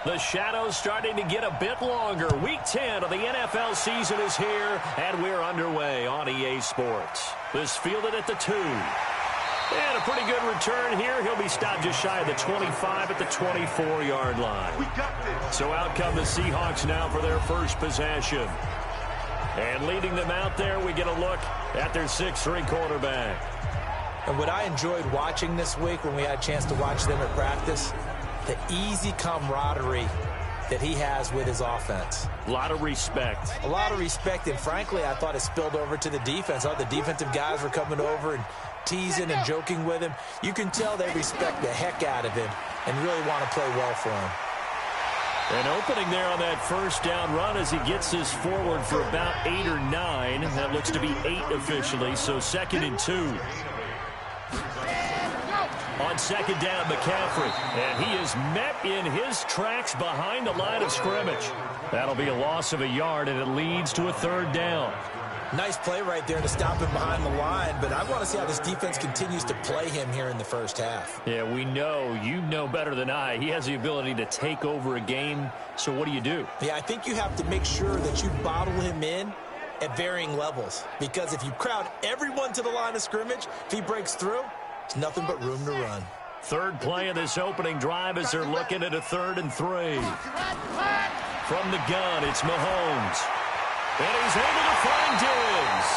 The shadow's starting to get a bit longer. Week 10 of the NFL season is here, and we're underway on EA Sports. This fielded at the 2. And a pretty good return here. He'll be stopped just shy of the 25 at the 24-yard line. We got this. So out come the Seahawks now for their first possession. And leading them out there, we get a look at their 6'3" quarterback. And what I enjoyed watching this week when we had a chance to watch them at practice, the easy camaraderie that he has with his offense. A lot of respect. A lot of respect, and frankly, I thought it spilled over to the defense. The defensive guys were coming over and teasing and joking with him. You can tell they respect the heck out of him and really want to play well for him. An opening there on that first down run as he gets this forward for about 8 or 9. That looks to be 8 officially, so 2nd and 2. On 2nd down, McCaffrey, and he is met in his tracks behind the line of scrimmage. That'll be a loss of a yard, and it leads to a 3rd down. Nice play right there to stop him behind the line, but I want to see how this defense continues to play him here in the first half. Yeah, we know. You know better than I. He has the ability to take over a game, so what do? Yeah, I think you have to make sure that you bottle him in at varying levels, because if you crowd everyone to the line of scrimmage, if he breaks through, it's nothing but room to run. 3rd play of this opening drive as they're looking at a 3rd and 3. From the gun, it's Mahomes. And he's able to find Diggs.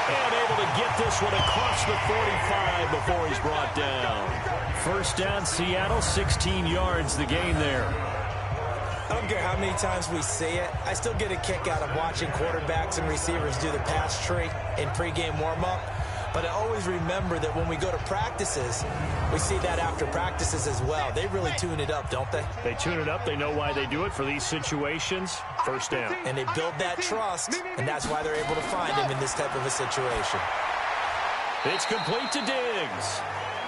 And able to get this one across the 45 before he's brought down. 1st down, Seattle, 16 yards the gain there. I don't care how many times we say it, I still get a kick out of watching quarterbacks and receivers do the pass tree in pregame warm-up. But I always remember that when we go to practices, we see that after practices as well. They really tune it up, don't they? They tune it up. They know why they do it for these situations. 1st down. And they build that trust, and that's why they're able to find him in this type of a situation. It's complete to Diggs.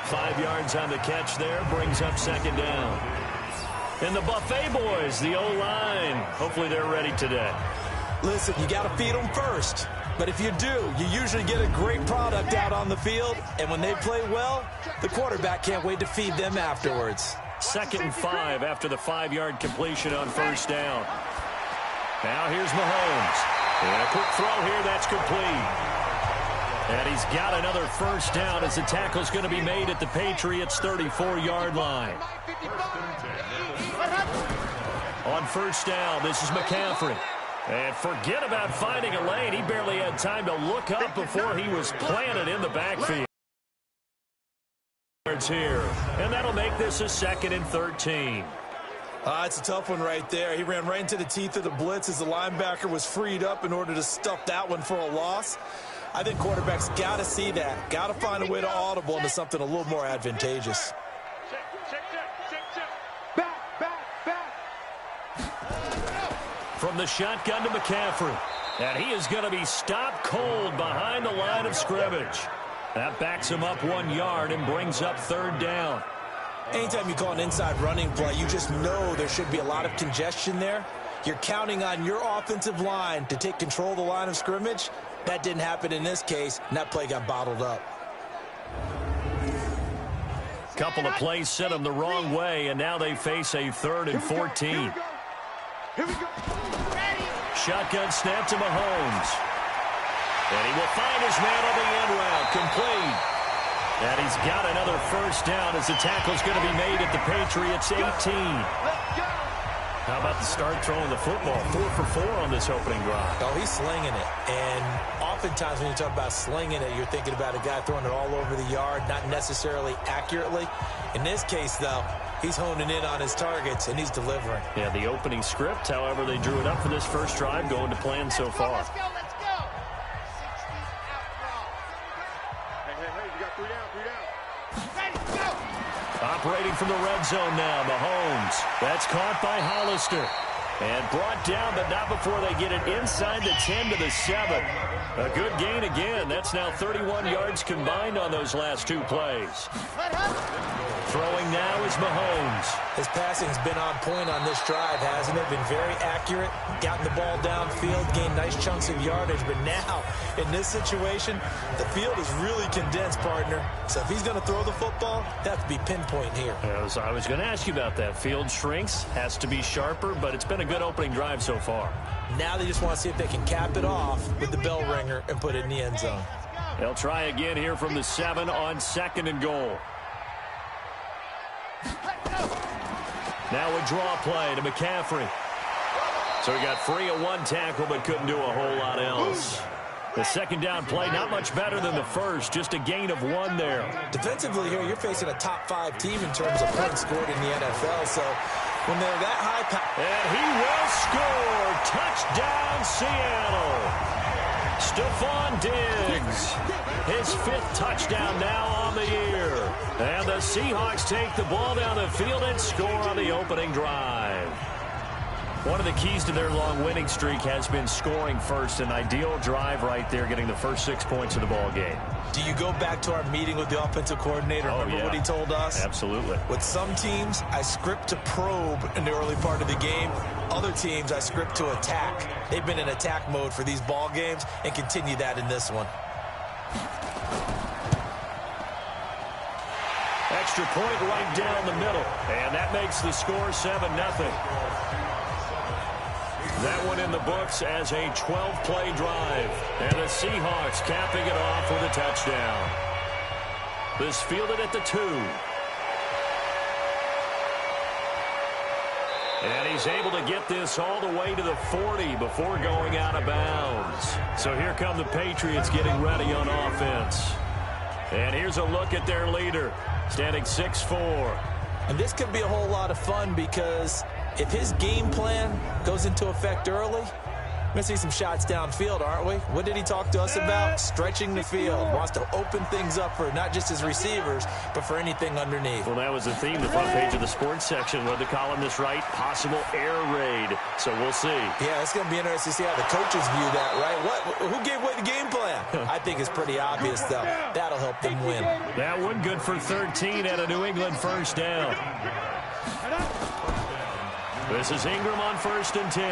5 yards on the catch there, brings up 2nd down. And the Buffet boys, the O-line, hopefully they're ready today. Listen, you got to feed them first. But if you do, you usually get a great product out on the field. And when they play well, the quarterback can't wait to feed them afterwards. 2nd and 5 after the 5-yard completion on 1st down. Now here's Mahomes. And a quick throw here, that's complete. And he's got another 1st down as the tackle's going to be made at the Patriots' 34-yard line. On 1st down, this is McCaffrey. And forget about finding a lane. He barely had time to look up before he was planted in the backfield. Here, and that'll make this a 2nd and 13. It's a tough one right there. He ran right into the teeth of the blitz as the linebacker was freed up in order to stuff that one for a loss. I think quarterbacks got to see that. Got to find a way to audible into something a little more advantageous. From the shotgun to McCaffrey. And he is going to be stopped cold behind the line of scrimmage. That backs him up 1 yard and brings up 3rd down. Anytime you call an inside running play, you just know there should be a lot of congestion there. You're counting on your offensive line to take control of the line of scrimmage. That didn't happen in this case, and that play got bottled up. Couple of plays sent them the wrong way, and now they face a 3rd and 14. Here we go. Shotgun snap to Mahomes. And he will find his man on the end route. Complete. And he's got another 1st down as the tackle's going to be made at the Patriots' 18. How about the start throwing the football? 4 for 4 on this opening drive. Oh, he's slinging it. And oftentimes when you talk about slinging it, you're thinking about a guy throwing it all over the yard, not necessarily accurately. In this case, though, he's honing in on his targets, and he's delivering. Yeah, the opening script, however, they drew it up for this first drive, going to plan so far. Let's go. Hey, you got 3 down. Ready, go. Operating from the red zone now, Mahomes. That's caught by Hollister. And brought down, but not before they get it inside the 10 to the 7. A good gain again. That's now 31 yards combined on those last 2 plays. Throwing now is Mahomes. His passing's been on point on this drive, hasn't it? Been very accurate, gotten the ball downfield, gained nice chunks of yardage. But now, in this situation, the field is really condensed, partner. So if he's going to throw the football, that has to be pinpoint here. I was going to ask you about that. Field shrinks, has to be sharper, but it's been a good opening drive so far. Now they just want to see if they can cap it off with the bell ringer and put it in the end zone. They'll try again here from the 7 on 2nd and goal. Now a draw play to McCaffrey. So he got free of one tackle but couldn't do a whole lot else. The second down play, not much better than the first, just a gain of 1 there. Defensively here, you're facing a top 5 team in terms of points scored in the NFL. So when they're that high... And he will score. Touchdown, Seattle. Stephon Diggs, his 5th touchdown now on the year. And the Seahawks take the ball down the field and score on the opening drive. One of the keys to their long winning streak has been scoring first. An ideal drive right there, getting the first 6 points of the ball game. Do you go back to our meeting with the offensive coordinator? Remember what he told us? Absolutely. With some teams, I script to probe in the early part of the game. Other teams, I script to attack. They've been in attack mode for these ball games and continue that in this one. Extra point right down the middle. And that makes the score 7-0. That one in the books as a 12-play drive. And the Seahawks capping it off with a touchdown. This fielded at the 2. And he's able to get this all the way to the 40 before going out of bounds. So here come the Patriots getting ready on offense. And here's a look at their leader, standing 6'4". And this could be a whole lot of fun because if his game plan goes into effect early, we're going to see some shots downfield, aren't we? What did he talk to us about? Stretching the field. Wants to open things up for not just his receivers, but for anything underneath. Well, that was the theme, the front page of the sports section. What the columnist write? Possible air raid. So we'll see. Yeah, it's going to be interesting to see how the coaches view that, right? Who gave away the game plan? I think it's pretty obvious, though. That'll help them win. That one good for 13 at a New England first down. This is Ingram on 1st and 10.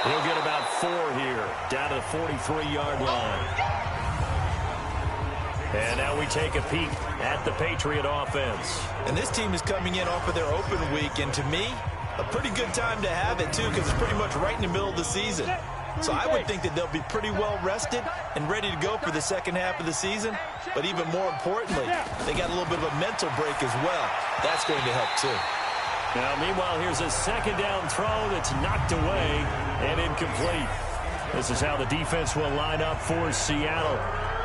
He'll get about 4 here, down to the 43-yard line. And now we take a peek at the Patriot offense. And this team is coming in off of their open week, and to me, a pretty good time to have it, too, because it's pretty much right in the middle of the season. So I would think that they'll be pretty well rested and ready to go for the second half of the season. But even more importantly, they got a little bit of a mental break as well. That's going to help, too. Now, meanwhile, here's a second down throw that's knocked away and incomplete. This is how the defense will line up for Seattle.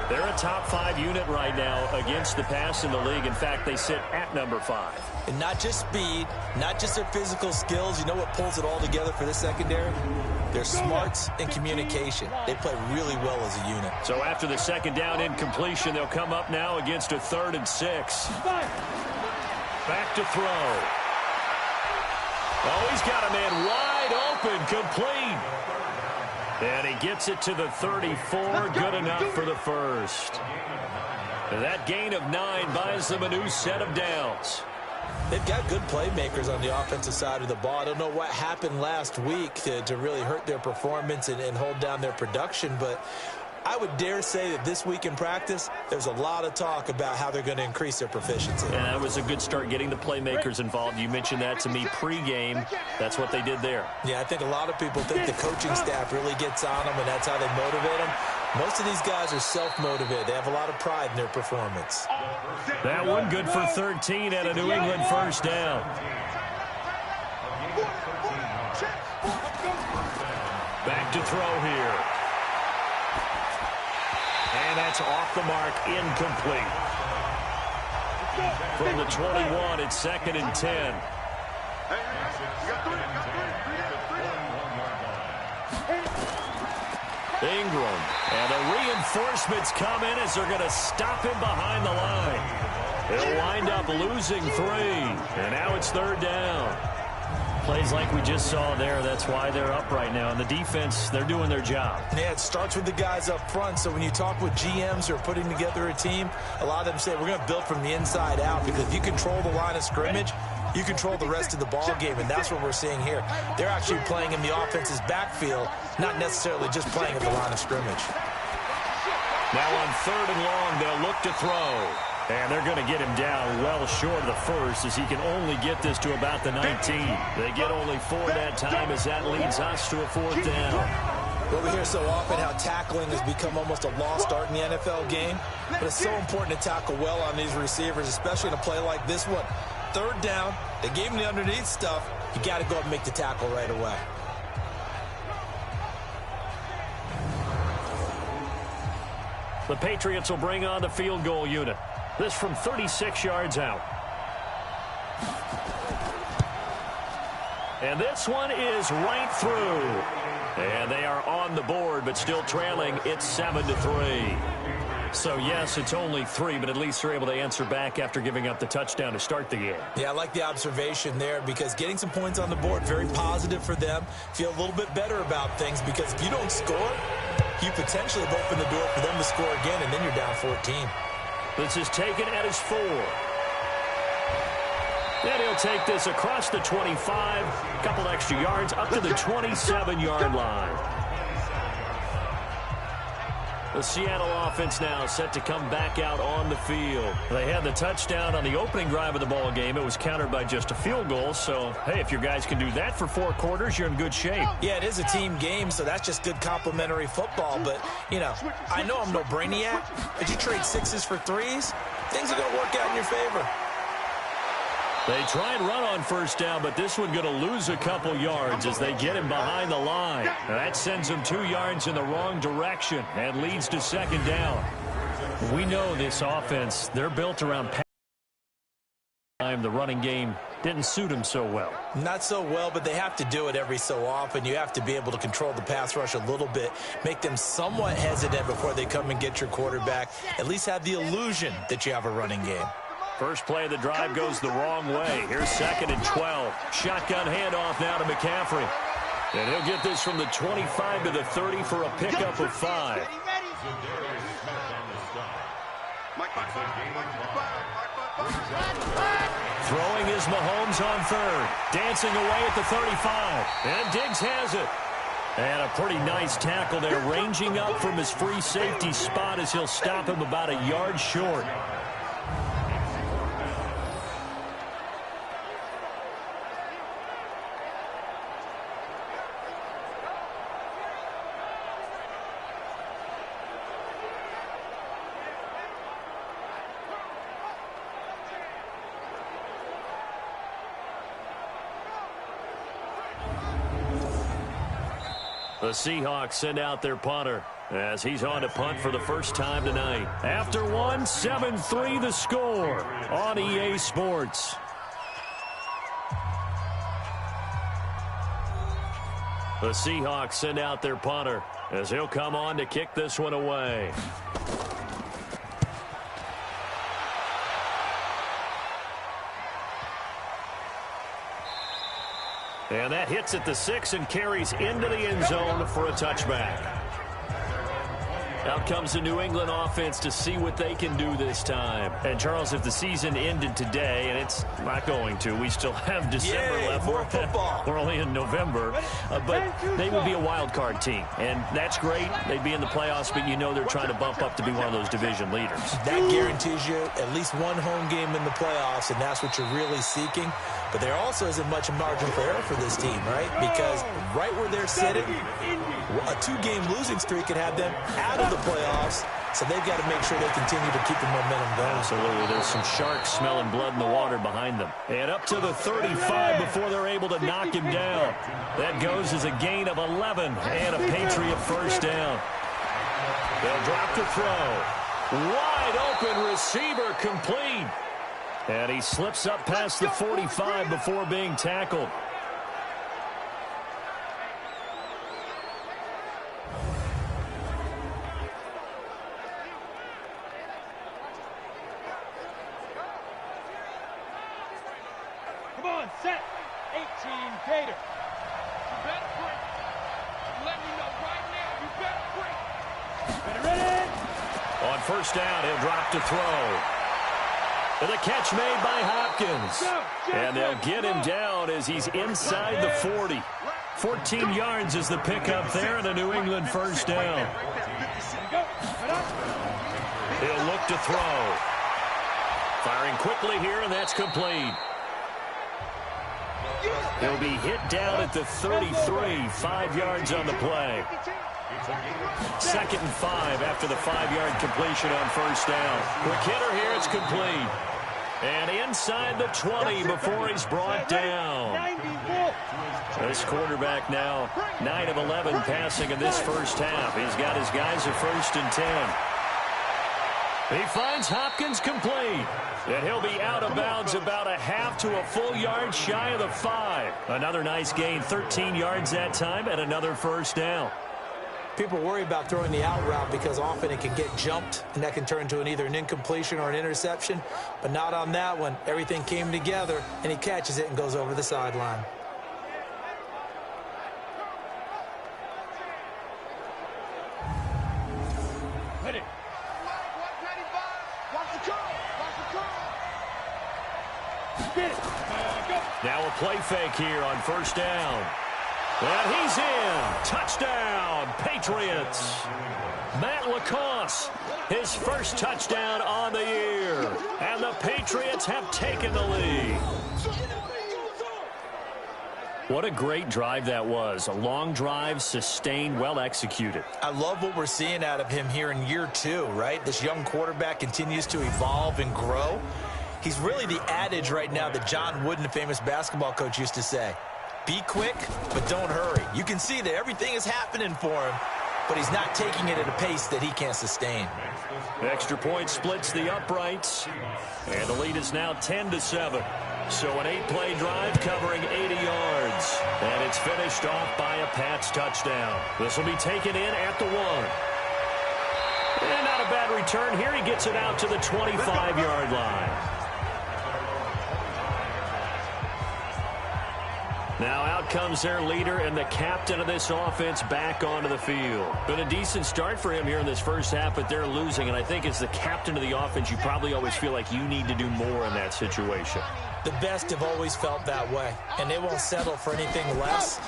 They're a top 5 unit right now against the pass in the league. In fact, they sit at number 5. And not just speed, not just their physical skills. You know what pulls it all together for this secondary? Their smarts and communication. They play really well as a unit. So after the second down incompletion, they'll come up now against a 3rd and 6. Back to throw. Oh, he's got a man wide open, complete. And he gets it to the 34, good enough for the first. And that gain of 9 buys them a new set of downs. They've got good playmakers on the offensive side of the ball. I don't know what happened last week to really hurt their performance and hold down their production, but I would dare say that this week in practice, there's a lot of talk about how they're going to increase their proficiency. And that was a good start getting the playmakers involved. You mentioned that to me pregame. That's what they did there. Yeah, I think a lot of people think the coaching staff really gets on them, and that's how they motivate them. Most of these guys are self-motivated. They have a lot of pride in their performance. That one good for 13 at a New England first down. Back to throw here. And that's off the mark, incomplete. From the 21, it's 2nd and 10. Ingram, and the reinforcements come in as they're going to stop him behind the line. He'll wind up losing 3, and now it's 3rd down. Plays like we just saw there, that's why they're up right now. And the defense, they're doing their job. Yeah, it starts with the guys up front. So when you talk with GMs who are putting together a team, a lot of them say we're going to build from the inside out, because if you control the line of scrimmage, you control the rest of the ball game, and that's what we're seeing here. They're actually playing in the offense's backfield, not necessarily just playing at the line of scrimmage. Now on 3rd and long, they'll look to throw. And they're going to get him down well short of the first, as he can only get this to about the 19. They get only 4 that time, as that leads us to a 4th down. Well, we hear so often how tackling has become almost a lost art in the NFL game. But it's so important to tackle well on these receivers, especially in a play like this one. 3rd down, they gave him the underneath stuff. You got to go up and make the tackle right away. The Patriots will bring on the field goal unit. This from 36 yards out. And this one is right through. And they are on the board, but still trailing. It's 7-3. So, yes, it's only 3, but at least they're able to answer back after giving up the touchdown to start the game. Yeah, I like the observation there, because getting some points on the board, very positive for them. Feel a little bit better about things, because if you don't score, you potentially have opened the door for them to score again, and then you're down 14. This is taken at his 4. And he'll take this across the 25, a couple extra yards, up to the 27-yard line. The Seattle offense now set to come back out on the field. They had the touchdown on the opening drive of the ball game. It was countered by just a field goal. So, hey, if your guys can do that for 4 quarters, you're in good shape. Yeah, it is a team game, so that's just good complimentary football. But, you know, I know I'm no brainiac, but you trade 6s for 3s, things are going to work out in your favor. They try and run on 1st down, but this one going to lose a couple yards as they get him behind the line. Now that sends him 2 yards in the wrong direction and leads to 2nd down. We know this offense, they're built around time. The running game didn't suit him so well. Not so well, but they have to do it every so often. You have to be able to control the pass rush a little bit, make them somewhat hesitant before they come and get your quarterback. At least have the illusion that you have a running game. First play of the drive goes the wrong way. Here's 2nd and 12. Shotgun handoff now to McCaffrey. And he'll get this from the 25 to the 30 for a pickup of 5. Throwing is Mahomes on 3rd. Dancing away at the 35. And Diggs has it. And a pretty nice tackle there, ranging up from his free safety spot as he'll stop him about a yard short. The Seahawks send out their punter as he's on to punt for the first time tonight. After one, 7-3 the score on EA Sports. The Seahawks send out their punter as he'll come on to kick this one away. And that hits at the 6 and carries into the end zone for a touchback. Out comes the New England offense to see what they can do this time. And, Charles, if the season ended today, and it's not going to, we still have December left. More football. We're only in November. But they would be a wild card team. And that's great. They'd be in the playoffs, but you know they're trying to bump up to be one of those division leaders. That guarantees you at least one home game in the playoffs, and that's what you're really seeking. But there also isn't much margin for error for this team, right? Because right where they're sitting, a 2-game losing streak could have them out of the playoffs, so they've got to make sure they continue to keep the momentum going. Absolutely. There's some sharks smelling blood in the water behind them. And up to the 35 before they're able to knock him down. That goes as a gain of 11 and a Patriot first down. They'll drop the throw. Wide open receiver complete. And he slips up past the 45 before being tackled. Come on, set. 18 Gator. You better break. Let me know right now. You better break. Better ready. On first down, he'll drop to throw. And the catch made by Hopkins. And they'll get him down as he's inside the 40. 14 yards is the pickup there, and a New England first down. He'll look to throw. Firing quickly here, and that's complete. He'll be hit down at the 33, 5 yards on the play. 2nd and 5 after the 5-yard completion on first down. Quick hitter here, it's complete. And inside the 20 before he's brought down. This quarterback now 9 of 11 passing in this first half. He's got his guys at 1st and 10. He finds Hopkins complete. And he'll be out of bounds about a half to a full yard shy of the 5. Another nice gain, 13 yards that time, and another first down. People worry about throwing the out route because often it can get jumped, and that can turn into either an incompletion or an interception. But not on that one. Everything came together, and he catches it and goes over the sideline. Ready. Now a play fake here on first down. And he's in. Touchdown, Patriots. Matt LaCosse, his first touchdown on the year. And the Patriots have taken the lead. What a great drive that was. A long drive, sustained, well executed. I love what we're seeing out of him here in year 2, right? This young quarterback continues to evolve and grow. He's really the adage right now that John Wooden, the famous basketball coach, used to say. Be quick, but don't hurry. You can see that everything is happening for him, but he's not taking it at a pace that he can't sustain. Extra point splits the uprights, and the lead is now 10-7. So an 8-play drive covering 80 yards, and it's finished off by a Pats touchdown. This will be taken in at the 1. And not a bad return here. He gets it out to the 25-yard line. Now out comes their leader and the captain of this offense back onto the field. Been a decent start for him here in this first half, but they're losing. And I think as the captain of the offense, you probably always feel like you need to do more in that situation. The best have always felt that way, and they won't settle for anything less.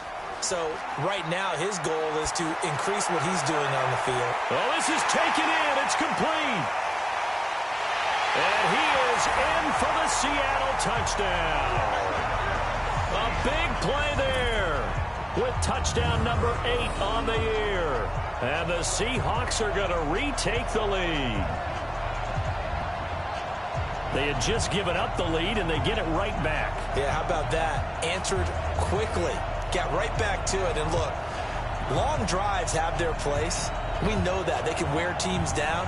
So right now his goal is to increase what he's doing on the field. Oh, this is taken in. It's complete. And he is in for the Seattle touchdown. A big play there with touchdown number 8 on the year. And the Seahawks are going to retake the lead. They had just given up the lead, and they get it right back. Yeah, how about that? Answered quickly. Got right back to it. And look, long drives have their place. We know that. They can wear teams down.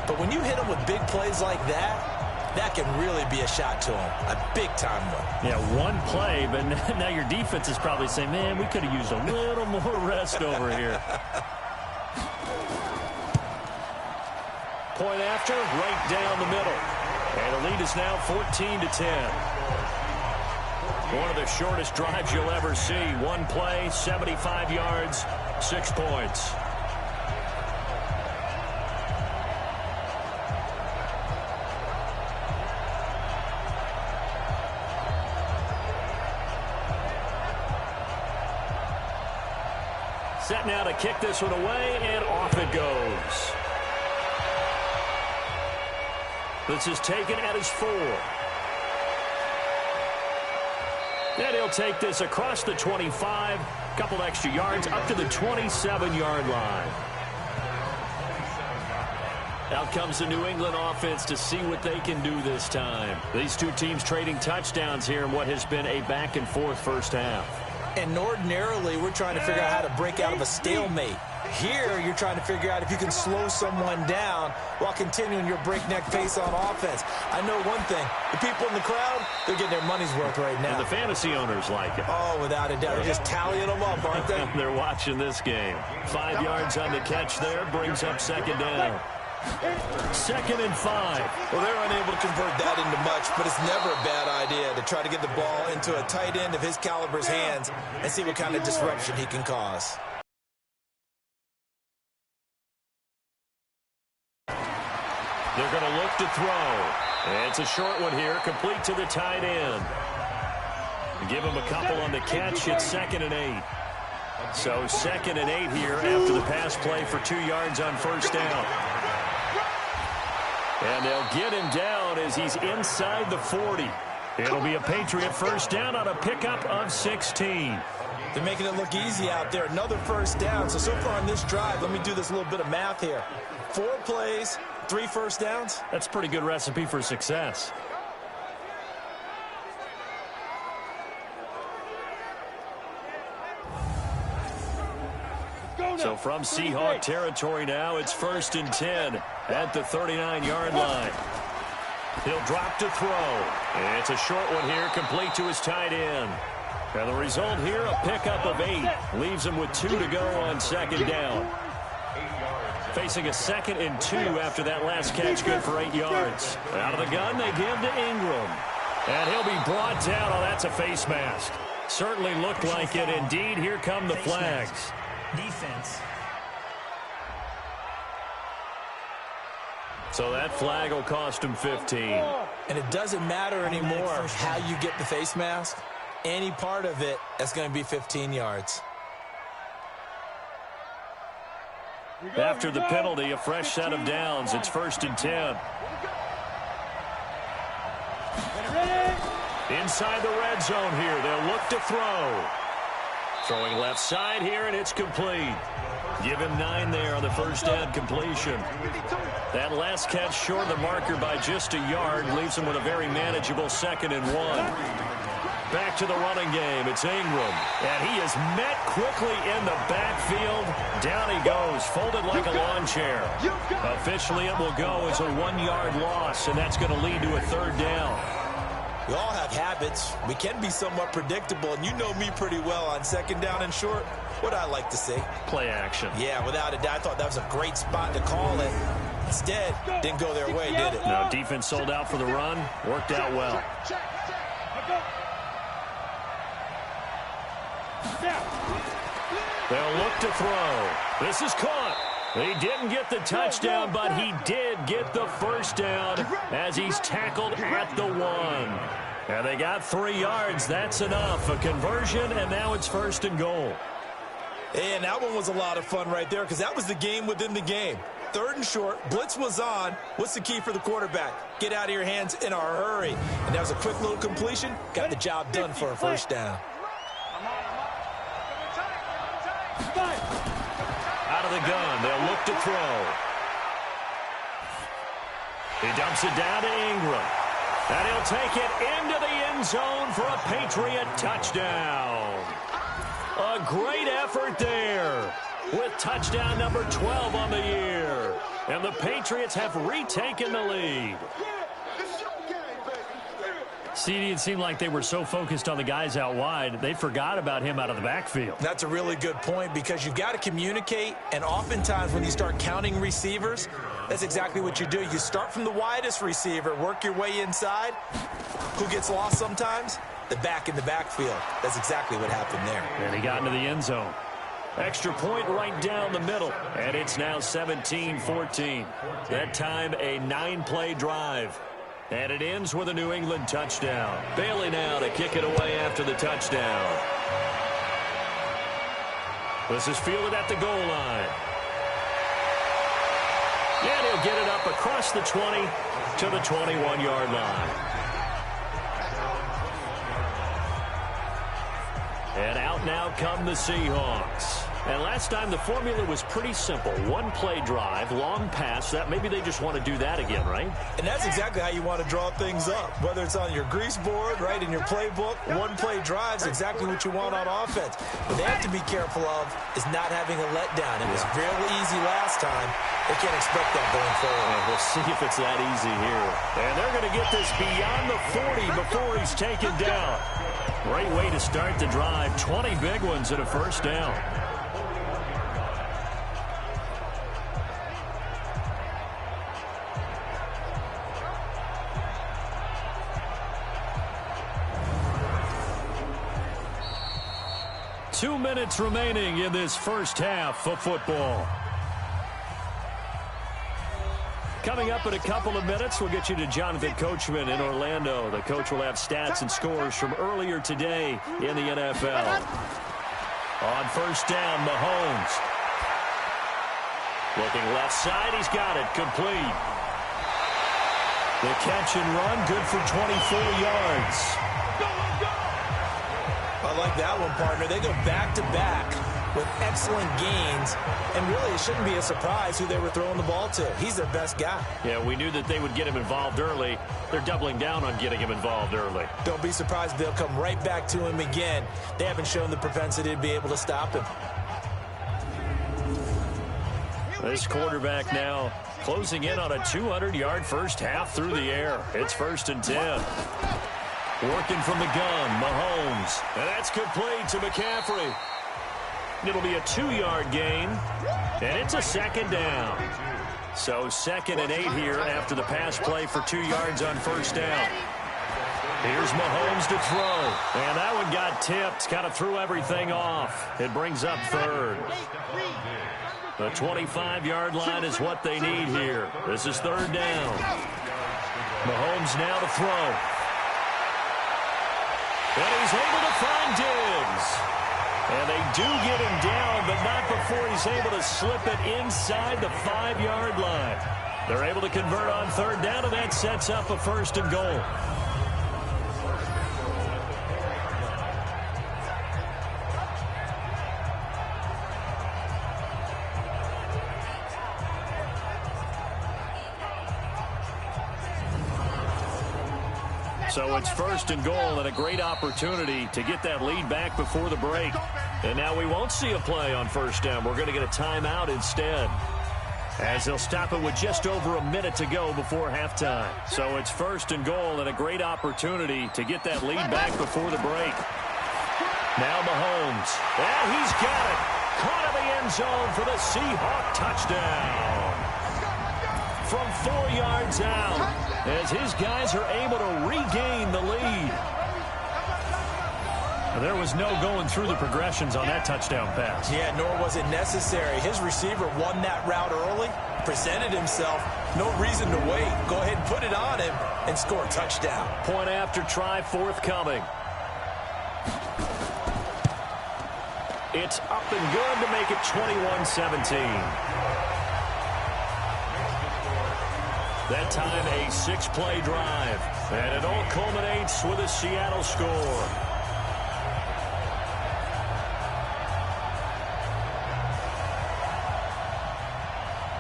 But when you hit them with big plays like that, that can really be a shot to him. A big-time one. Yeah, one play, but now your defense is probably saying, man, we could have used a little more rest over here. Point after, right down the middle. And the lead is now 14-10. One of the shortest drives you'll ever see. One play, 75 yards, 6 points. Set now to kick this one away, and off it goes. This is taken at his 4. And he'll take this across the 25, couple extra yards, up to the 27-yard line. Out comes the New England offense to see what they can do this time. These two teams trading touchdowns here in what has been a back-and-forth first half. And ordinarily, we're trying to figure out how to break out of a stalemate. Here, you're trying to figure out if you can slow someone down while continuing your breakneck pace on offense. I know one thing. The people in the crowd, they're getting their money's worth right now. And the fantasy owners like it. Oh, without a doubt. They're just tallying them up, aren't they? They're watching this game. 5 yards on the catch there. Brings up second down. 2nd and 5. Well, they're unable to convert that into much, but it's never a bad idea to try to get the ball into a tight end of his caliber's hands and see what kind of disruption he can cause. They're going to look to throw. It's a short one here, complete to the tight end. Give him a couple on the catch. It's 2nd and 8. So 2nd and 8 here after the pass play for 2 yards on first down. And they'll get him down as he's inside the 40. It'll be a Patriot first down on a pickup of 16. They're making it look easy out there. Another first down. So far on this drive, let me do this little bit of math here. 4 plays, 3 first downs. That's a pretty good recipe for success. So from Seahawk territory now, it's 1st and 10 at the 39-yard line. He'll drop to throw. It's a short one here, complete to his tight end. And the result here, a pickup of 8. Leaves him with 2 to go on 2nd down. Facing a 2nd and 2 after that last catch, good for 8 yards. Out of the gun, they give to Ingram. And he'll be brought down. Oh, that's a face mask. Certainly looked like it. Indeed, here come the flags. Defense. So that flag will cost him 15. And it doesn't matter anymore how you get the face mask. Any part of it, that's going to be 15 yards. After the penalty, a fresh set of downs. It's 1st and 10. Inside the red zone here. They'll look to throw. Throwing left side here, and it's complete. Give him 9 there on the first down completion. That last catch short of the marker by just a yard leaves him with a very manageable 2nd and 1. Back to the running game. It's Ingram. And he is met quickly in the backfield. Down he goes, folded like a lawn chair. Officially, it will go as a 1-yard loss, and that's going to lead to a 3rd down. We all have habits. We can be somewhat predictable, and you know me pretty well on 2nd down and short. What I like to see. Play action. Yeah, without a doubt, I thought that was a great spot to call it. Instead, didn't go their way, did it? No, defense sold out for the run. Worked out well. They'll look to throw. This is caught. He didn't get the touchdown, but he did get the first down as he's tackled at the 1. And they got 3 yards. That's enough. A conversion, and now it's 1st and goal. And that one was a lot of fun right there because that was the game within the game. 3rd and short. Blitz was on. What's the key for the quarterback? Get out of your hands in a hurry. And that was a quick little completion. Got the job done for a first down. Out of the gun, they'll look to throw. He dumps it down to Ingram. And he'll take it into the end zone for a Patriot touchdown. A great effort there with touchdown number 12 on the year. And the Patriots have retaken the lead. CD, it seemed like they were so focused on the guys out wide, they forgot about him out of the backfield. That's a really good point because you've got to communicate, and oftentimes when you start counting receivers, that's exactly what you do. You start from the widest receiver, work your way inside. Who gets lost sometimes? The back in the backfield. That's exactly what happened there. And he got into the end zone. Extra point right down the middle, and it's now 17-14. That time a 9-play drive. And it ends with a New England touchdown. Bailey now to kick it away after the touchdown. This is fielded at the goal line. And he'll get it up across the 20 to the 21-yard line. And out now come the Seahawks. And last time the formula was pretty simple. 1-play drive, long pass. That maybe they just want to do that again, right? And that's exactly how you want to draw things up. Whether it's on your grease board, right, in your playbook, 1-play drives exactly what you want on offense. What they have to be careful of is not having a letdown. It was real easy last time. They can't expect that going forward. And we'll see if it's that easy here. And they're going to get this beyond the 40 before he's taken down. Great way to start the drive. 20 big ones and a first down. Two minutes remaining in this first half of football. Coming up in a couple of minutes, we'll get you to Jonathan Coachman in Orlando. The coach will have stats and scores from earlier today in the NFL. On first down, Mahomes. Looking left side, he's got it, complete. The catch and run, good for 24 yards. I like that one, partner. They go back-to-back with excellent gains, and really it shouldn't be a surprise who they were throwing the ball to. He's their best guy. Yeah, we knew that they would get him involved early. They're doubling down on getting him involved early. Don't be surprised they'll come right back to him again. They haven't shown the propensity to be able to stop him. This quarterback now closing in on a 200-yard first half through the air. It's 1st and 10. Working from the gun, Mahomes. And that's complete to McCaffrey. It'll be a 2-yard gain, and it's a 2nd down. So 2nd and 8 here after the pass play for 2 yards on first down. Here's Mahomes to throw. And that one got tipped, kind of threw everything off. It brings up 3rd. The 25-yard line is what they need here. This is 3rd down. Mahomes now to throw. And he's able to find Diggs. And they do get him down, but not before he's able to slip it inside the 5-yard line. They're able to convert on 3rd down, and that sets up a 1st and goal. So it's 1st and goal and a great opportunity to get that lead back before the break. And now we won't see a play on 1st down. We're going to get a timeout instead, as they'll stop it with just over a minute to go before halftime. So it's 1st and goal and a great opportunity to get that lead back before the break. Now Mahomes. And he's got it. Caught in the end zone for the Seahawk touchdown. From 4 yards out, as his guys are able to regain the lead. There was no going through the progressions on that touchdown pass. Yeah, nor was it necessary. His receiver won that route early, presented himself. No reason to wait. Go ahead and put it on him and score a touchdown. Point after try forthcoming. It's up and good to make it 21-17. That time a 6-play drive. And it all culminates with a Seattle score.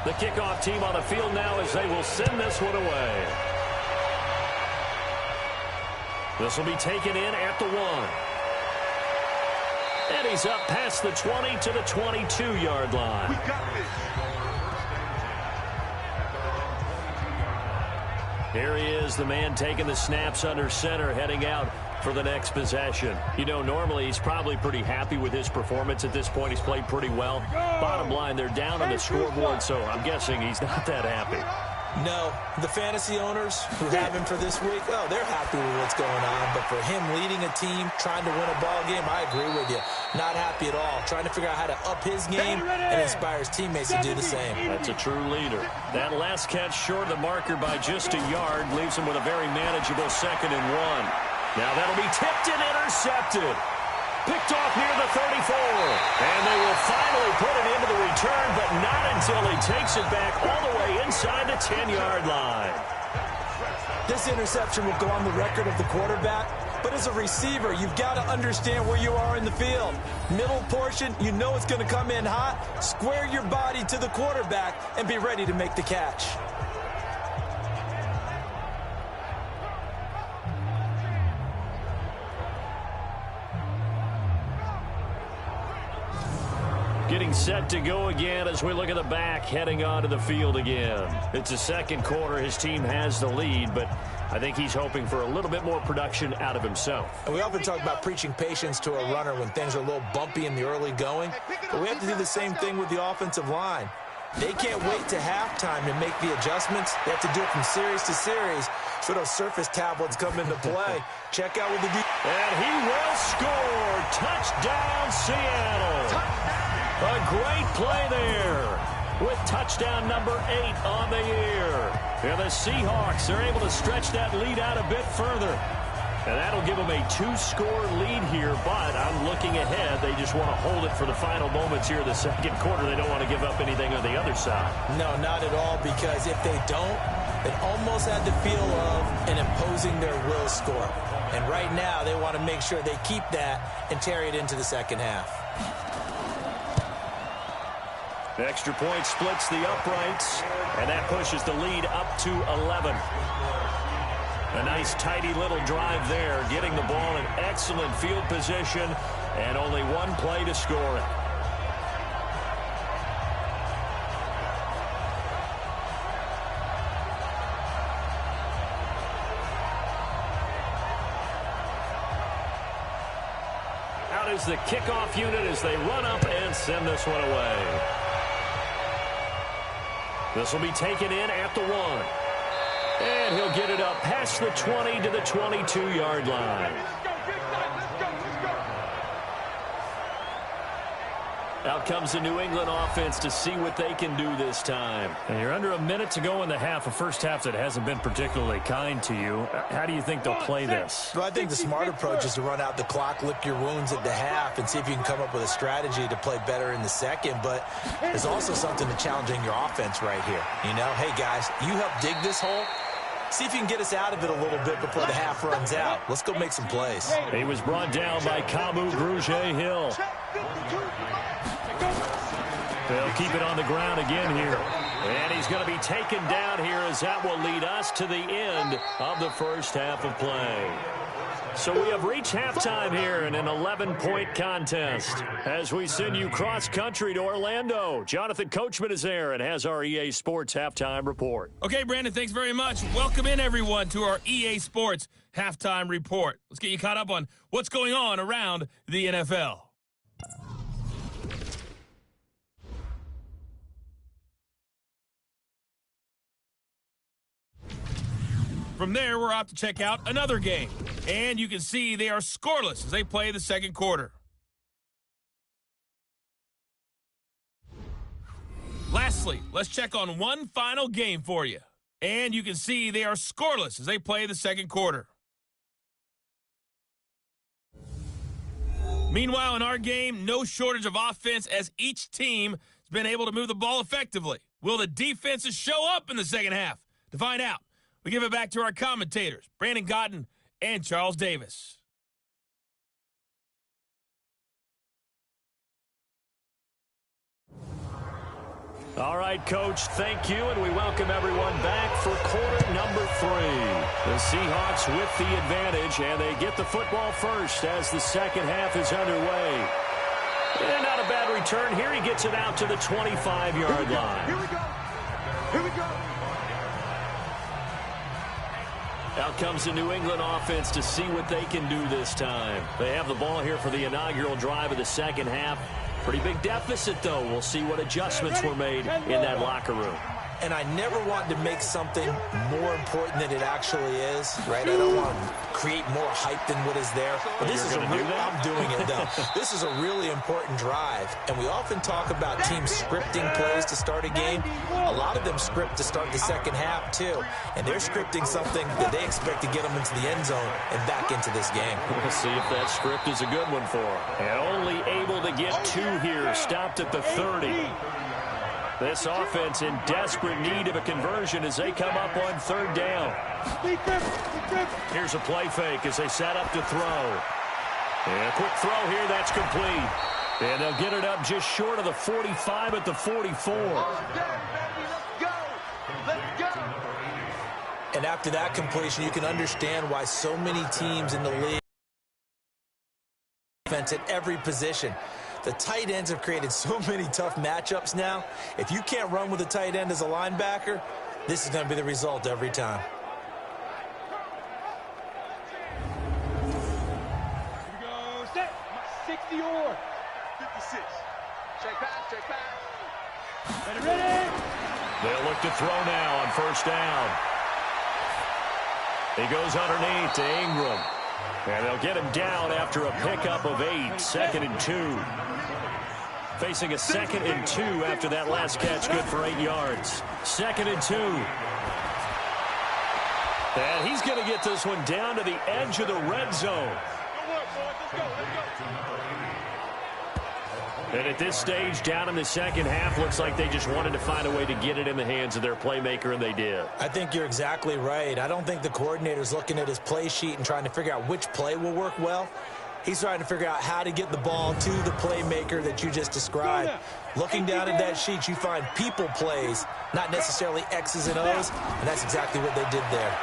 The kickoff team on the field now as they will send this one away. This will be taken in at the 1. And he's up past the 20 to the 22-yard line. We got this. Here he is, the man taking the snaps under center, heading out for the next possession. You know, normally he's probably pretty happy with his performance at this point. He's played pretty well. Bottom line, they're down on the scoreboard, so I'm guessing he's not that happy. No, the fantasy owners who have him for this week, oh, they're happy with what's going on. But for him leading a team, trying to win a ball game, I agree with you. Not happy at all. Trying to figure out how to up his game and inspire his teammates to do the same. That's a true leader. That last catch short of the marker by just a yard leaves him with a very manageable 2nd and 1. Now that'll be tipped and intercepted. Picked off near the 34. And they will finally put it into the return, but not until he takes it back all the way inside the 10-yard line. This interception will go on the record of the quarterback, but as a receiver, you've got to understand where you are in the field. Middle portion, you know it's going to come in hot. Square your body to the quarterback and be ready to make the catch. Getting set to go again as we look at the back, heading onto the field again. It's the second quarter. His team has the lead, but I think he's hoping for a little bit more production out of himself. And we often talk about preaching patience to a runner when things are a little bumpy in the early going, but we have to do the same thing with the offensive line. They can't wait to halftime to make the adjustments. They have to do it from series to series, so those surface tablets come into play. Check out with the and he will score. Touchdown, Seattle. A great play there with touchdown number 8 on the year. And the Seahawks are able to stretch that lead out a bit further. And that'll give them a 2-score lead here, but I'm looking ahead. They just want to hold it for the final moments here in the second quarter. They don't want to give up anything on the other side. No, not at all, because if they don't, it almost had the feel of an imposing their will score. And right now, they want to make sure they keep that and carry it into the second half. The extra point splits the uprights, and that pushes the lead up to 11. A nice, tidy little drive there, getting the ball in excellent field position, and only one play to score it. Out is the kickoff unit as they run up and send this one away. This will be taken in at the 1. And he'll get it up past the 20 to the 22-yard line. Out comes the New England offense to see what they can do this time. And you're under a minute to go in the half, a first half that hasn't been particularly kind to you. How do you think they'll play this? Well, I think the smart approach is to run out the clock, lick your wounds at the half, and see if you can come up with a strategy to play better in the second. But there's also something to challenging your offense right here. You know, hey, guys, you help dig this hole. See if you can get us out of it a little bit before the half runs out. Let's go make some plays. He was brought down by Kamu Grugier-Hill. They'll keep it on the ground again here. And he's going to be taken down here as that will lead us to the end of the first half of play. So we have reached halftime here in an 11-point contest. As we send you cross-country to Orlando, Jonathan Coachman is there and has our EA Sports halftime report. Okay, Brandon, thanks very much. Welcome in, everyone, to our EA Sports halftime report. Let's get you caught up on what's going on around the NFL. From there, we're off to check out another game. And you can see they are scoreless as they play the second quarter. Lastly, let's check on one final game for you. And you can see they are scoreless as they play the second quarter. Meanwhile, in our game, no shortage of offense as each team has been able to move the ball effectively. Will the defenses show up in the second half? To find out, we give it back to our commentators, Brandon Cotton and Charles Davis. All right, Coach, thank you, and we welcome everyone back for quarter number 3. The Seahawks with the advantage, and they get the football first as the second half is underway. And not a bad return here. He gets it out to the 25-yard line. Here we go. Here we go. Out comes the New England offense to see what they can do this time. They have the ball here for the inaugural drive of the second half. Pretty big deficit, though. We'll see what adjustments were made in that locker room. And I never want to make something more important than it actually is, right? I don't want to create more hype than what is there. But this is a real, I'm doing it, though. This is a really important drive. And we often talk about teams scripting plays to start a game. A lot of them script to start the second half, too. And they're scripting something that they expect to get them into the end zone and back into this game. We'll see if that script is a good one for them. And only able to get 2 here, stopped at the 30. This offense in desperate need of a conversion as they come up on third down. Here's a play fake as they set up to throw. And a quick throw here, that's complete. And they'll get it up just short of the 45 at the 44. And after that completion, you can understand why so many teams in the league defense at every position. The tight ends have created so many tough matchups now. If you can't run with a tight end as a linebacker, this is going to be the result every time. Here we go. Set. 60 or 56. Check back. Check back. Ready. They'll look to throw now on first down. He goes underneath to Ingram. And they'll get him down after a pickup of 8, 2nd and 2. Facing a 2nd and 2 after that last catch, good for 8 yards. 2nd and 2. And he's going to get this one down to the edge of the red zone. And at this stage, down in the second half, looks like they just wanted to find a way to get it in the hands of their playmaker, and they did. I think you're exactly right. I don't think the coordinator's looking at his play sheet and trying to figure out which play will work well. He's trying to figure out how to get the ball to the playmaker that you just described. Looking down at that sheet, you find people plays, not necessarily X's and O's, and that's exactly what they did there.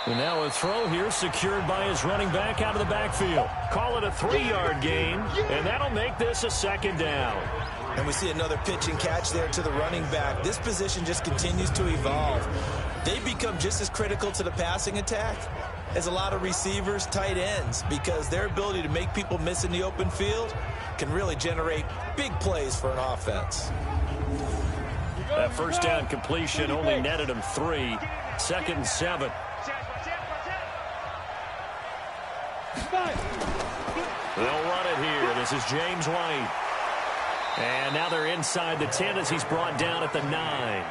And now a throw here secured by his running back out of the backfield. Call it a 3-yard gain, and that'll make this a second down. And we see another pitch and catch there to the running back. This position just continues to evolve. They become just as critical to the passing attack as a lot of receivers, tight ends, because their ability to make people miss in the open field can really generate big plays for an offense. That first down completion only netted him 3. 2nd and 7. They'll run it here. This is James White. And now they're inside the 10 as he's brought down at the 9.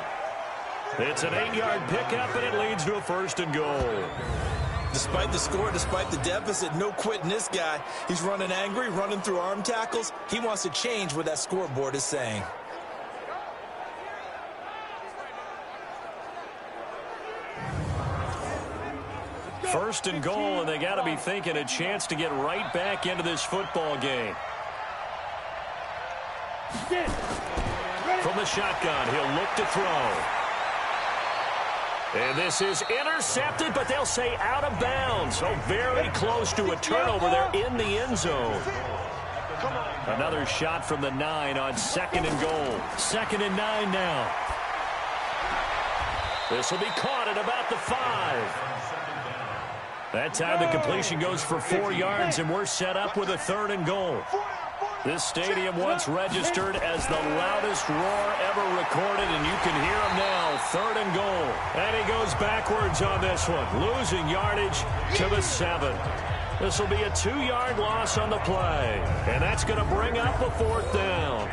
It's an 8-yard pickup, and it leads to a 1st and goal. Despite the score, despite the deficit, no quitting this guy. He's running angry, running through arm tackles. He wants to change what that scoreboard is saying. First and goal, and they got to be thinking a chance to get right back into this football game. From the shotgun, he'll look to throw. And this is intercepted, but they'll say out of bounds. So very close to a turnover there in the end zone. Another shot from the 9 on 2nd and goal. 2nd and 9 now. This will be caught at about the 5. That time the completion goes for 4 yards, and we're set up with a 3rd and goal. This stadium once registered as the loudest roar ever recorded, and you can hear him now. 3rd and goal. And he goes backwards on this one, losing yardage to the 7. This will be a 2-yard loss on the play, and that's going to bring up a 4th down.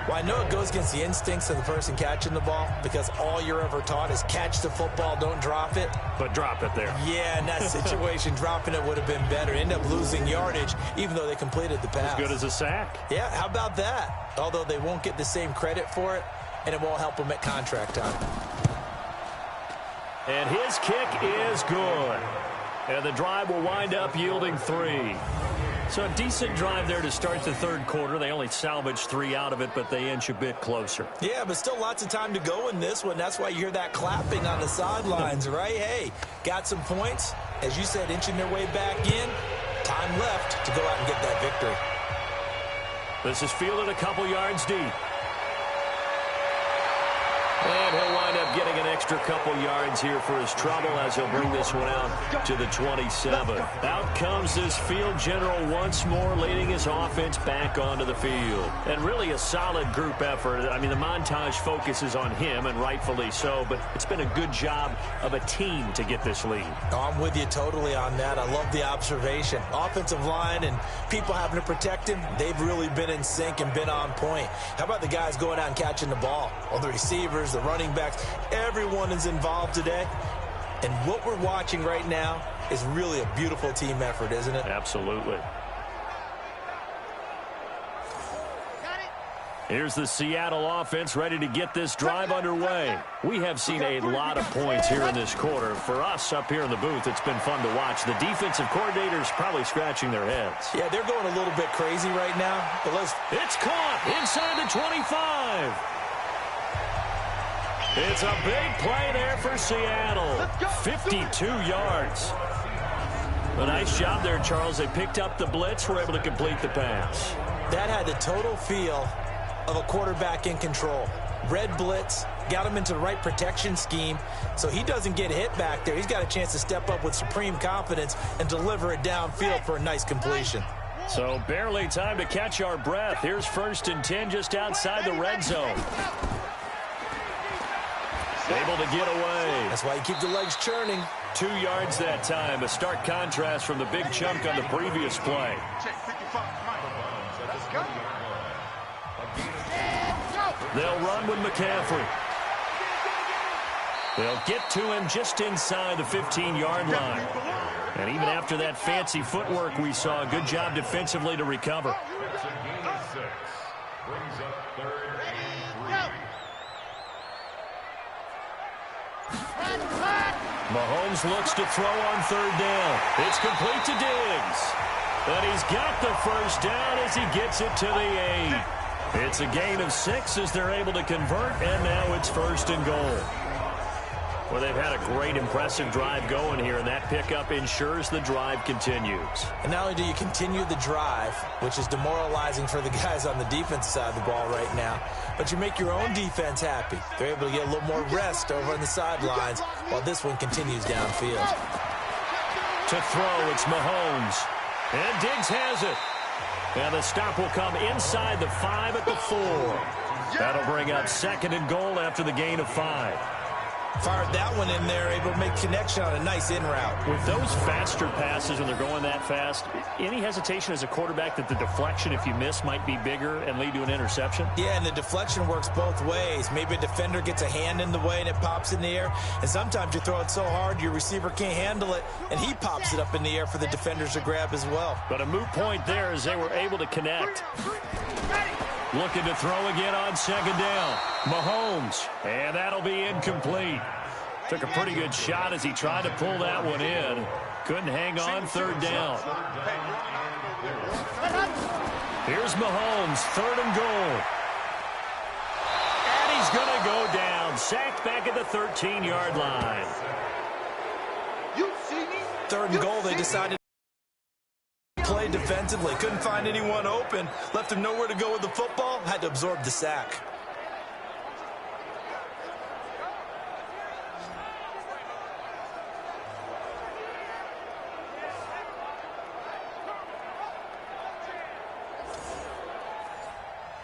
Well, I know it goes against the instincts of the person catching the ball because all you're ever taught is catch the football, don't drop it. But drop it there. Yeah, in that situation, dropping it would have been better. End up losing yardage, even though they completed the pass. As good as a sack. Yeah, how about that? Although they won't get the same credit for it, and it won't help them at contract time. And his kick is good. And the drive will wind up yielding 3. So a decent drive there to start the 3rd quarter. They only salvaged 3 out of it, but they inch a bit closer. Yeah, but still lots of time to go in this one. That's why you hear that clapping on the sidelines, right? Hey, got some points. As you said, inching their way back in. Time left to go out and get that victory. This is fielded a couple yards deep. And he'll wind up getting an extra couple yards here for his trouble as he'll bring this one out to the 27. Out comes this field general once more, leading his offense back onto the field. And really a solid group effort. I mean, the montage focuses on him, and rightfully so, but it's been a good job of a team to get this lead. Oh, I'm with you totally on that. I love the observation. Offensive line and people having to protect him, they've really been in sync and been on point. How about the guys going out and catching the ball? Well, the receivers, the running backs, everyone is involved today. And what we're watching right now is really a beautiful team effort, isn't it? Absolutely. Here's the Seattle offense ready to get this drive underway. We have seen a lot of points here in this quarter. For us up here in the booth, it's been fun to watch. The defensive coordinators probably scratching their heads. Yeah, they're going a little bit crazy right now. But it's caught inside the 25. It's a big play there for Seattle. 52 yards. A nice job there, Charles. They picked up the blitz, were able to complete the pass. That had the total feel of a quarterback in control. Red blitz, got him into the right protection scheme, so he doesn't get hit back there. He's got a chance to step up with supreme confidence and deliver it downfield for a nice completion. So barely time to catch our breath. Here's 1st and 10 just outside the red zone. Able to get away. That's why you keep the legs churning. 2 yards that time. A stark contrast from the big chunk on the previous play. They'll run with McCaffrey. They'll get to him just inside the 15-yard line. And even after that fancy footwork we saw, a good job defensively to recover. Mahomes looks to throw on third down. It's complete to Diggs. But he's got the first down as he gets it to the 8. It's a gain of 6 as they're able to convert, and now it's first and goal. Well, they've had a great, impressive drive going here, and that pickup ensures the drive continues. And not only do you continue the drive, which is demoralizing for the guys on the defense side of the ball right now, but you make your own defense happy. They're able to get a little more rest over on the sidelines while this one continues downfield. To throw, it's Mahomes. And Diggs has it. And the stop will come inside the 5 at the 4. That'll bring up second and goal after the gain of 5. Fired that one in there, able to make connection on a nice in route. With those faster passes when they're going that fast, any hesitation as a quarterback that the deflection, if you miss, might be bigger and lead to an interception? Yeah, and the deflection works both ways. Maybe a defender gets a hand in the way and it pops in the air. And sometimes you throw it so hard your receiver can't handle it, and he pops it up in the air for the defenders to grab as well. But a moot point there as they were able to connect. Looking to throw again on second down. Mahomes. And that'll be incomplete. Took a pretty good shot as he tried to pull that one in. Couldn't hang on third down. Here's Mahomes, third and goal. And he's going to go down. Sacked back at the 13-yard line. Third and goal, they decided to play defensively. Couldn't find anyone open. Left him nowhere to go with the football. Had to absorb the sack.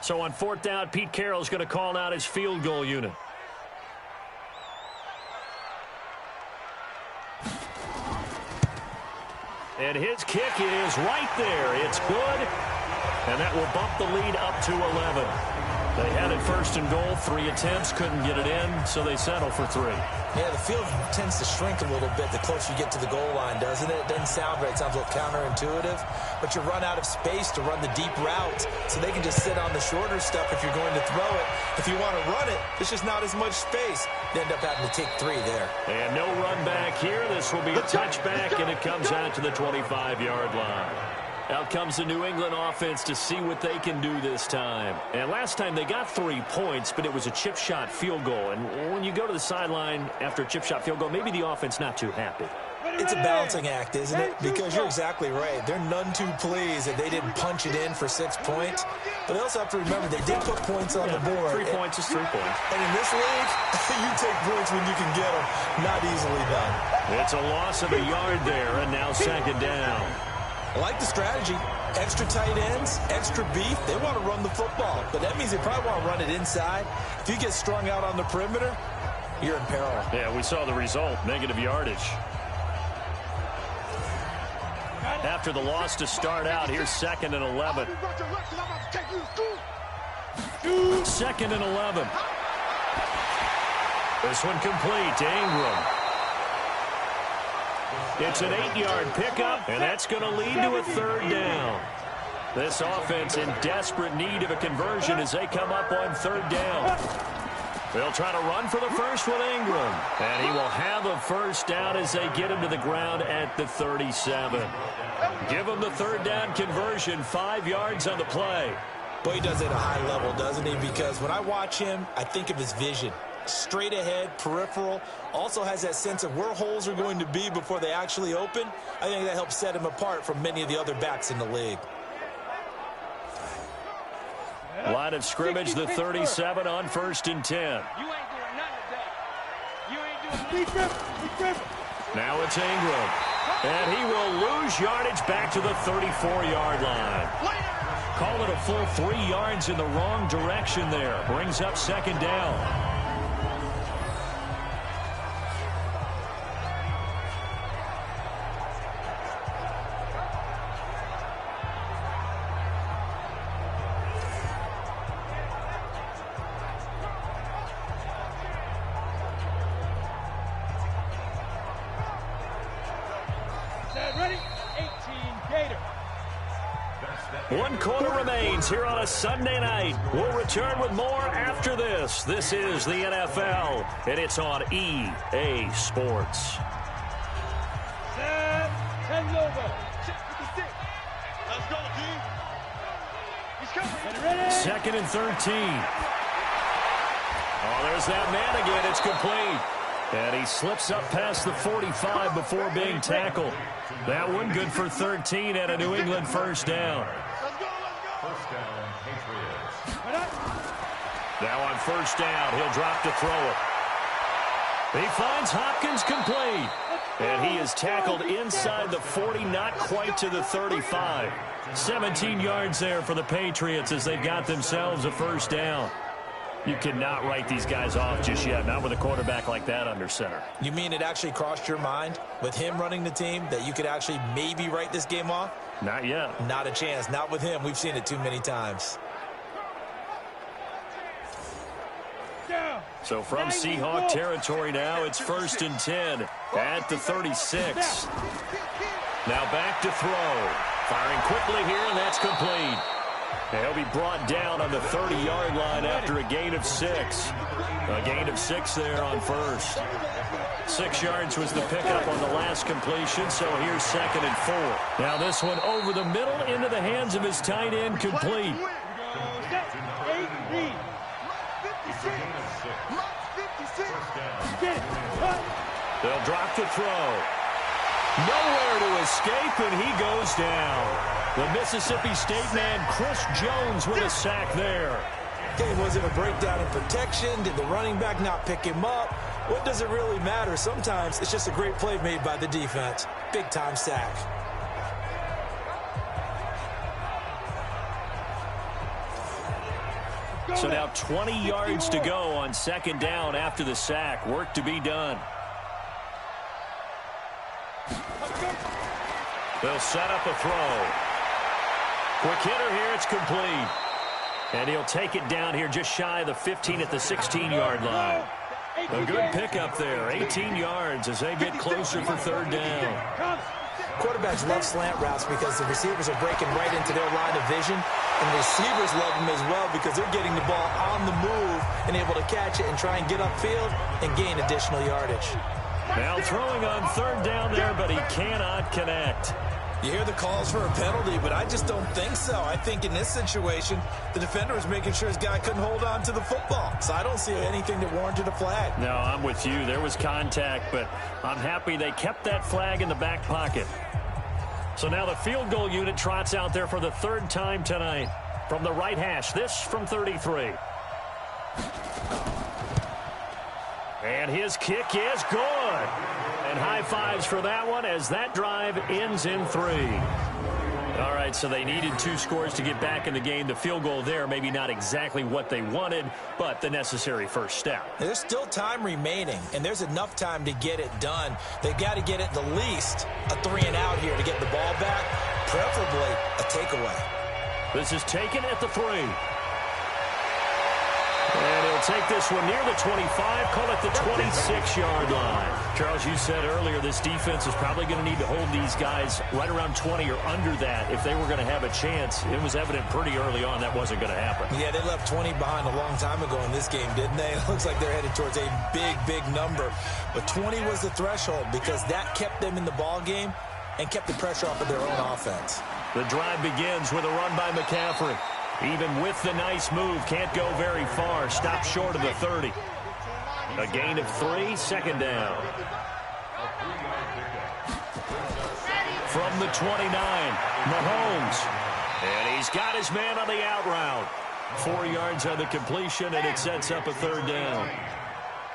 So on fourth down, Pete Carroll's going to call out his field goal unit. And his kick is right there. It's good. And that will bump the lead up to 11. They had it first and goal. 3 attempts, couldn't get it in, so they settle for 3. Yeah, the field tends to shrink a little bit the closer you get to the goal line, doesn't it? It doesn't sound right. It sounds a little counterintuitive. But you run out of space to run the deep routes, so they can just sit on the shorter stuff if you're going to throw it. If you want to run it, there's just not as much space. You end up having to take 3 there. And no run back here. This will be a touchback, and it comes out to the 25-yard line. Out comes the New England offense to see what they can do this time. And last time they got 3 points, but it was a chip shot field goal. And when you go to the sideline after a chip shot field goal, maybe the offense not too happy. It's a balancing act, isn't it? Because you're exactly right. They're none too pleased that they didn't punch it in for 6 points. But they also have to remember they did put points on the board. 3 points is 3 points. And in this league, you take points when you can get them. Not easily done. It's a loss of a yard there, and now second down. I like the strategy. Extra tight ends, extra beef. They want to run the football, but that means they probably want to run it inside. If you get strung out on the perimeter, you're in peril. Yeah, we saw the result, negative yardage. After the loss to start out, here's second and 11. Second and 11. This one complete to Ingram. It's an 8-yard pickup, and that's going to lead to a third down. This offense in desperate need of a conversion as they come up on third down. They'll try to run for the first with Ingram. And he will have a first down as they get him to the ground at the 37. Give him the third down conversion, 5 yards on the play. Boy, he does it at a high level, doesn't he? Because when I watch him, I think of his vision. Straight ahead, peripheral, also has that sense of where holes are going to be before they actually open. I think that helps set him apart from many of the other backs in the league. Line of scrimmage, the 37 on first and 10. You ain't doing nothing today. You ain't doing nothing. Now it's Ingram. And he will lose yardage back to the 34-yard line. Call it a full 3 yards in the wrong direction there. Brings up second down. 1 quarter remains here on a Sunday night. We'll return with more after this. This is the NFL, and it's on EA Sports. Set. 10 over. 56. Let's go, D. He's coming. Ready? 2nd and 13. Oh, there's that man again. It's complete. And he slips up past the 45 before being tackled. That one good for 13 and a New England first down. Let's go, let's go. First down, Patriots. Now on first down, he'll drop to throw it. He finds Hopkins complete. And he is tackled inside the 40, not quite to the 35. 17 yards there for the Patriots as they got themselves a first down. You cannot write these guys off just yet, not with a quarterback like that under center. You mean it actually crossed your mind with him running the team that you could actually maybe write this game off? Not yet. Not a chance. Not with him. We've seen it too many times. So from Seahawk territory now, it's 1st and 10 at the 36. Now back to throw. Firing quickly here, and that's complete. He'll be brought down on the 30-yard line after a gain of 6. A gain of 6 there on first. 6 yards was the pickup on the last completion, so here's 2nd and 4. Now this one over the middle into the hands of his tight end, complete. They'll drop the throw. Nowhere to escape, and he goes down. The Mississippi State man, Chris Jones, with a sack there. Game wasn't a breakdown in protection. Did the running back not pick him up? What does it really matter? Sometimes it's just a great play made by the defense. Big-time sack. So now 20 yards to go on 2nd down after the sack. Work to be done. They'll set up a throw. Quick hitter here, it's complete. And he'll take it down here just shy of the 15 at the 16-yard line. A good pickup there, 18 yards as they get closer for 3rd down. Quarterbacks love slant routes because the receivers are breaking right into their line of vision, and receivers love them as well because they're getting the ball on the move and able to catch it and try and get upfield and gain additional yardage. Now throwing on 3rd down there, but he cannot connect. You hear the calls for a penalty, but I just don't think so. I think in this situation, the defender was making sure his guy couldn't hold on to the football. So I don't see anything that warranted a flag. No, I'm with you. There was contact, but I'm happy they kept that flag in the back pocket. So now the field goal unit trots out there for the 3rd time tonight from the right hash. This from 33. And his kick is good. And high fives for that one as that drive ends in 3. All right, so they needed 2 scores to get back in the game. The field goal there, maybe not exactly what they wanted, but the necessary first step. There's still time remaining, and there's enough time to get it done. They've got to get it the least a 3-and-out here to get the ball back, preferably a takeaway. This is taken at the 3. And he'll take this one near the 25, call it the 26-yard line. Charles, you said earlier this defense is probably going to need to hold these guys right around 20 or under that if they were going to have a chance. It was evident pretty early on that wasn't going to happen. Yeah, they left 20 behind a long time ago in this game, didn't they? It looks like they're headed towards a big, big number. But 20 was the threshold because that kept them in the ball game and kept the pressure off of their own offense. The drive begins with a run by McCaffrey. Even with the nice move, can't go very far. Stops short of the 30. A gain of 3, 2nd down. From the 29, Mahomes. And he's got his man on the out route. 4 yards on the completion, and it sets up a 3rd down.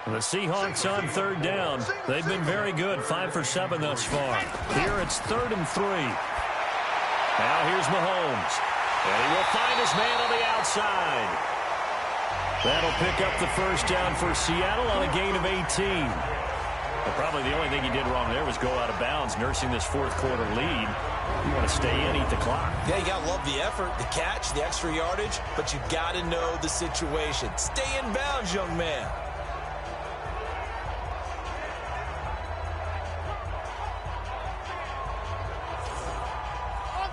The Seahawks on 3rd down. They've been very good, 5 for 7 thus far. Here it's 3rd and 3. Now here's Mahomes. And he will find his man on the outside. That'll pick up the first down for Seattle on a gain of 18. Well, probably the only thing he did wrong there was go out of bounds, nursing this 4th quarter lead. You want to stay in, eat the clock. Yeah, you got to love the effort, the catch, the extra yardage, but you got to know the situation. Stay in bounds, young man.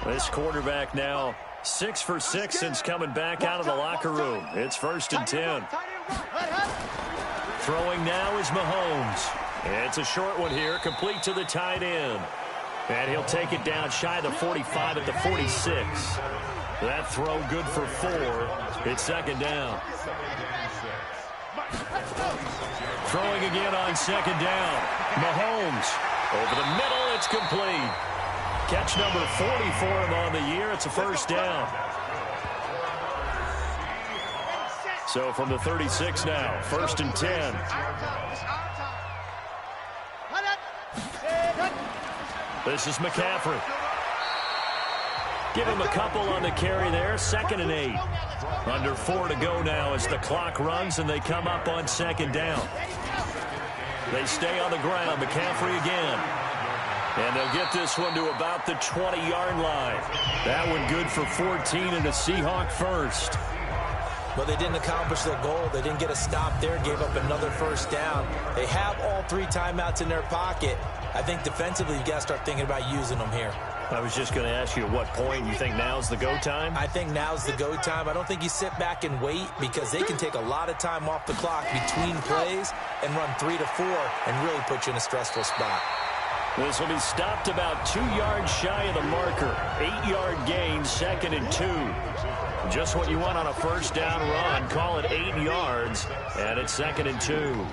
This quarterback now 6 for 6 since coming back out of the locker room. It's 1st and 10. Throwing now is Mahomes. It's a short one here, complete to the tight end. And he'll take it down shy of the 45 at the 46. That throw good for 4. It's 2nd down. Throwing again on 2nd down. Mahomes over the middle. It's complete. Catch number 40 for him on the year. It's a 1st down. So from the 36 now, 1st and 10. This is McCaffrey. Give him a couple on the carry there. 2nd and 8. Under 4 to go now as the clock runs and they come up on 2nd down. They stay on the ground. McCaffrey again. And they'll get this one to about the 20-yard line. That one good for 14 and a Seahawk first. But they didn't accomplish their goal. They didn't get a stop there, gave up another 1st down. They have all 3 timeouts in their pocket. I think defensively, you got to start thinking about using them here. I was just going to ask you at what point you think now's the go time? I think now's the go time. I don't think you sit back and wait because they can take a lot of time off the clock between plays and run 3 to 4 and really put you in a stressful spot. This will be stopped about 2 yards shy of the marker. 8-yard gain, 2nd and 2. Just what you want on a 1st down run. Call it 8 yards, and it's 2nd and 2.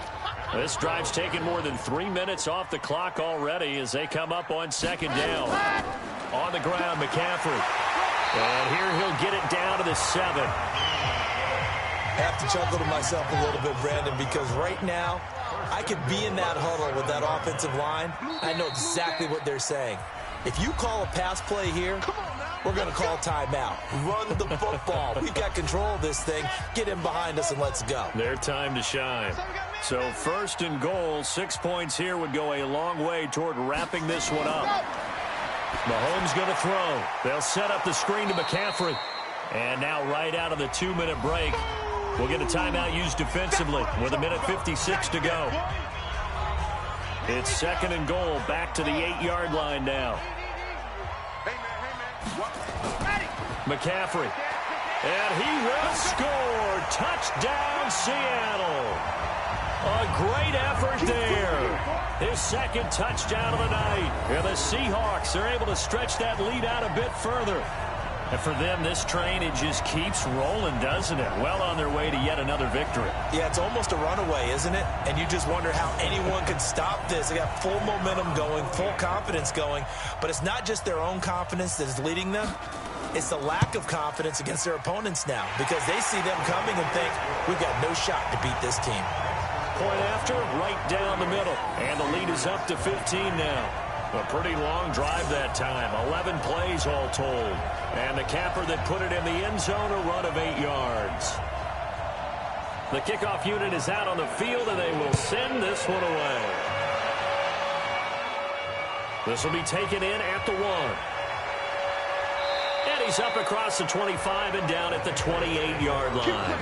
This drive's taken more than 3 minutes off the clock already as they come up on 2nd down. On the ground, McCaffrey. And here he'll get it down to the 7. I have to chuckle to myself a little bit, Brandon, because right now I could be in that huddle with that offensive line. I know exactly what they're saying. If you call a pass play here, we're going to call timeout. Run the football. We've got control of this thing. Get him behind us and let's go. Their time to shine. So 1st and goal, 6 points here would go a long way toward wrapping this one up. Mahomes going to throw. They'll set up the screen to McCaffrey. And now right out of the 2-minute break, we'll get a timeout used defensively with 1:56 to go. It's 2nd and goal, back to the 8-yard line now. McCaffrey. And he will score. Touchdown, Seattle. A great effort there. His 2nd touchdown of the night. And the Seahawks are able to stretch that lead out a bit further. And for them, this train, it just keeps rolling, doesn't it? Well on their way to yet another victory. Yeah, it's almost a runaway, isn't it? And you just wonder how anyone could stop this. They got full momentum going, full confidence going. But it's not just their own confidence that is leading them. It's the lack of confidence against their opponents now because they see them coming and think, we've got no shot to beat this team. Point after, right down the middle. And the lead is up to 15 now. A pretty long drive that time. 11 plays all told. And the capper that put it in the end zone, a run of 8 yards. The kickoff unit is out on the field, and they will send this one away. This will be taken in at the 1. And he's up across the 25 and down at the 28-yard line.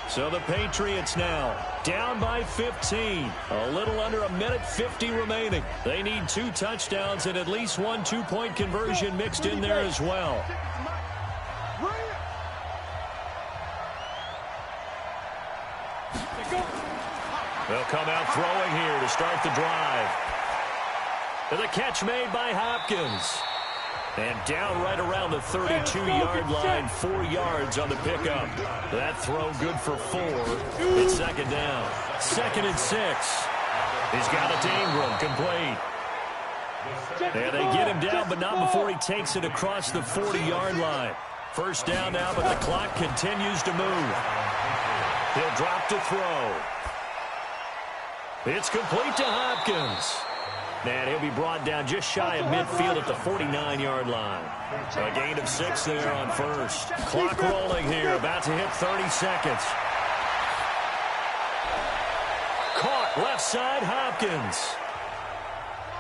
So the Patriots now down by 15. A little under 1:50 remaining. They need 2 touchdowns and at least 1 two-point conversion mixed in there as well. They'll come out throwing here to start the drive. And the catch made by Hopkins. And down right around the 32-yard line, 4 yards on the pickup. That throw good for 4. It's 2nd down. 2nd and 6. He's got it to Ingram, complete. And they get him down, but not before he takes it across the 40-yard line. 1st down now, but the clock continues to move. He'll drop to throw. It's complete to Hopkins. And he'll be brought down just shy of midfield at the 49-yard line. A gain of 6 there on 1st. Clock rolling here, about to hit 30 seconds. Caught left side, Hopkins.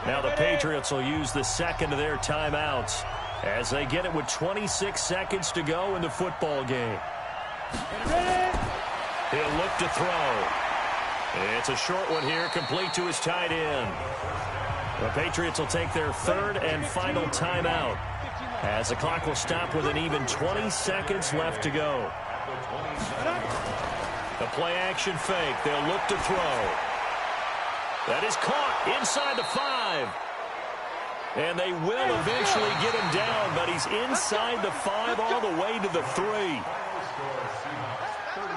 Now the Patriots will use the 2nd of their timeouts as they get it with 26 seconds to go in the football game. He'll look to throw. It's a short one here, complete to his tight end. The Patriots will take their third and final timeout as the clock will stop with an even 20 seconds left to go. The play action fake. They'll look to throw. That is caught inside the 5. And they will eventually get him down, but he's inside the 5 all the way to the 3.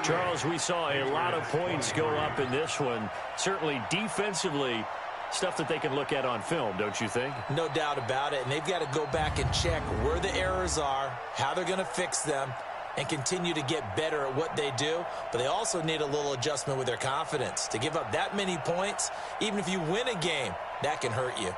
Charles, we saw a lot of points go up in this one. Certainly defensively, stuff that they can look at on film, don't you think? No doubt about it. And they've got to go back and check where the errors are, how they're going to fix them, and continue to get better at what they do. But they also need a little adjustment with their confidence. To give up that many points, even if you win a game, that can hurt you.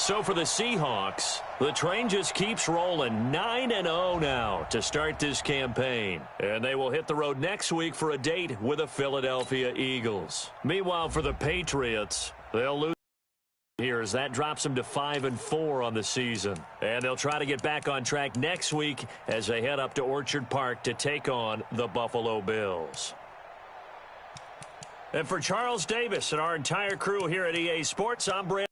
So for the Seahawks, the train just keeps rolling 9-0 now to start this campaign. And they will hit the road next week for a date with the Philadelphia Eagles. Meanwhile, for the Patriots, they'll lose here as that drops them to 5-4 on the season. And they'll try to get back on track next week as they head up to Orchard Park to take on the Buffalo Bills. And for Charles Davis and our entire crew here at EA Sports, I'm Brandon.